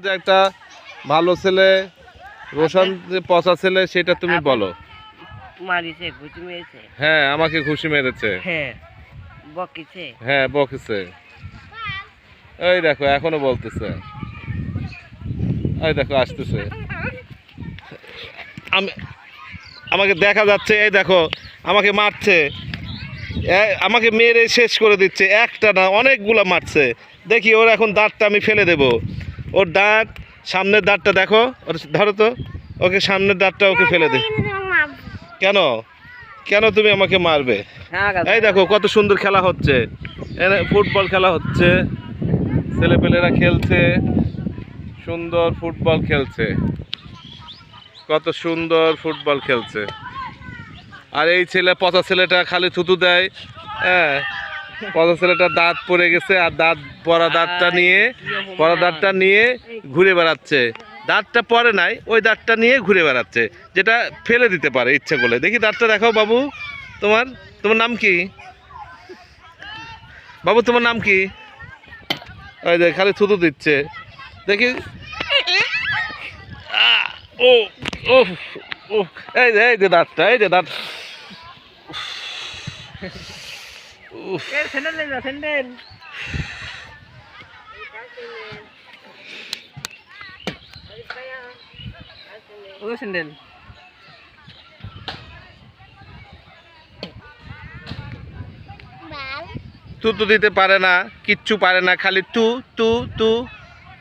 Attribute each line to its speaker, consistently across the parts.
Speaker 1: যে একটা ভালো ছেলে, রোশন যে পচা ছেলে, সেটা তুমি বলো।
Speaker 2: মারিছে, ঘুষি মেরেছে।
Speaker 1: হ্যাঁ, আমাকে ঘুষি মেরেছে।
Speaker 2: হ্যাঁ, বকিছে।
Speaker 1: হ্যাঁ, বকেছে। এই দেখো এখনো বলতেছে। এই দেখো আসতেছে। আমাকে দেখা যাচ্ছে, এই দেখো আমাকে মারছে, আমাকে মেরে শেষ করে দিচ্ছে। একটা না, অনেকগুলো মারছে। দেখি ওর এখন দাঁতটা আমি ফেলে দেব। ওর দাঁত, সামনের দাঁতটা দেখো, ওর ধরো তো, ওকে সামনের দাঁতটা ওকে ফেলে দে। কেন কেন তুমি আমাকে মারবে? এই দেখো কত সুন্দর খেলা হচ্ছে, ফুটবল খেলা হচ্ছে, ছেলেপেলেরা খেলছে, সুন্দর ফুটবল খেলছে, কত সুন্দর ফুটবল খেলছে। আর এই ছেলে, পচা ছেলেটা খালি থুতু দেয়। হ্যাঁ, পচা ছেলেটা দাঁত পড়ে গেছে, আর পড়া দাঁতটা নিয়ে ঘুরে বেড়াচ্ছে। দাঁতটা পড়ে নাই, ওই দাঁতটা নিয়ে ঘুরে বেড়াচ্ছে, যেটা ফেলে দিতে পারে ইচ্ছে করলে। দেখি দাঁতটা দেখাও বাবু। তোমার নাম কি বাবু? তোমার নাম কি? ওই দেখ খালি থুতু দিচ্ছে, দেখি। ও ও ও, এই যে দাঁতটা, এই যে দাঁত। থুতু দিতে পারে না, কিচ্ছু পারে না, খালি তু তু তু।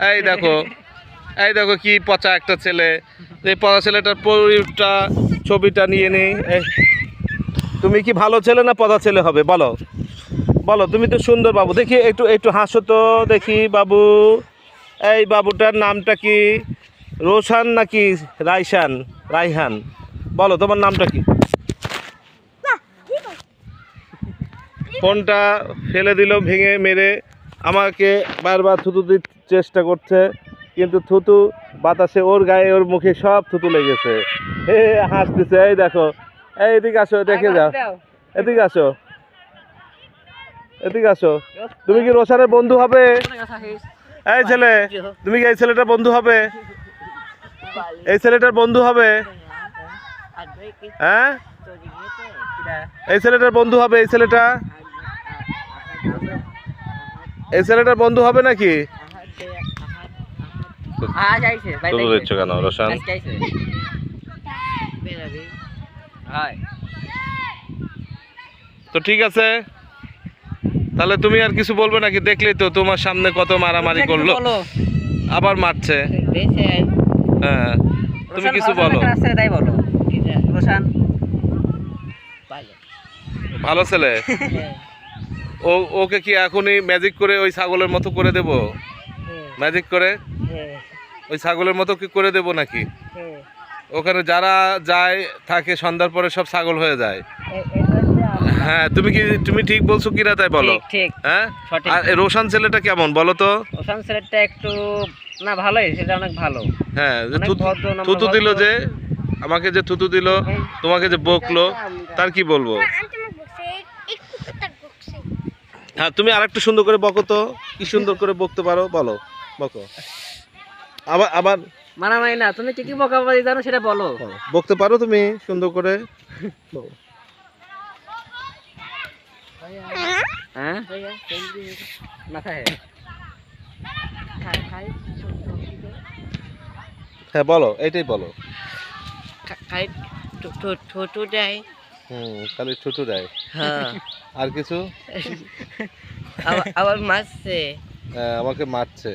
Speaker 1: এই দেখো কি পচা একটা ছেলে। এই পচা ছেলেটার ছবিটা নিয়ে নেই। তুমি কি ভালো ছেলে না পচা ছেলে হবে বলো? বলো, তুমি তো সুন্দর বাবু। দেখি একটু হাসো তো দেখি বাবু। এই বাবুটার নামটা কি? রোশান নাকি রাইহান? বলো তোমার নামটা কি? ফোনটা ফেলে দিল ভেঙে মেরে। আমাকে বারবার থুতু দিতে চেষ্টা করছে, কিন্তু থুতু বাতাসে ওর গায়ে, ওর মুখে সব থুতু লেগেছে। হে হাসতেছে। এই দেখো, এই এদিকে আসো, দেখে যাও। এদিকে আসো, এদিকে আসো। তুমি কি রোশানের বন্ধু হবে? এই ছেলে, তুমি কি এই ছেলেটার বন্ধু হবে? এই ছেলেটার বন্ধু হবে? হ্যাঁ, এই ছেলেটার বন্ধু হবে? এই ছেলেটার বন্ধু হবে নাকি? কেন রোশান? তো ঠিক আছে, তাহলে তুমি আর কিছু বলবে নাকি? দেখলেই তো তোমার সামনে কত মারামারি করলো, আবার মারছে। হ্যাঁ, তুমি কিছু বলো। ভালো ছেলে। ওকে কি এখনই ম্যাজিক করে ওই ছাগলের মতো করে দেব? ম্যাজিক করে ওই ছাগলের মতো কি করে দেব নাকি? ওখানে যারা যায় থাকে, সন্ধ্যার পরে সব ছাগল হয়ে যায়। হ্যাঁ, তুমি ঠিক বলছো কিনা তাই বলো। হ্যাঁ, আর রোশান ছেলেটা কেমন বলো তো?
Speaker 2: রোশান ছেলেটা একটু না ভালোই, সেটা অনেক ভালো।
Speaker 1: হ্যাঁ, থুতু দিল যে আমাকে, যে থুতু দিল, তোমাকে যে বকলো, তার কি বলবো? হ্যাঁ, তুমি আরেকটু সুন্দর করে বকো তো। কি সুন্দর করে বকতে পারো বলো, বকো। আবার
Speaker 2: মারামারি না, তুমি কি বকাবকি জানো সেটা বলো।
Speaker 1: বকতে পারো তুমি সুন্দর করে? হ্যাঁ বলো, এইটাই বলো। খালি ঠুটু দেয়। আর কিছু?
Speaker 2: আবার মারছে।
Speaker 1: হ্যাঁ, আমাকে মারছে।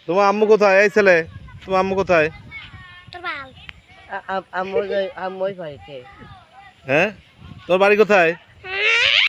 Speaker 1: তোমার আম্মু কোথায়? এই ছেলে, তোমার আম্মু কোথায়?
Speaker 2: আম্মুর বাড়িতে।
Speaker 1: হ্যাঁ, তোর বাড়ি কোথায়?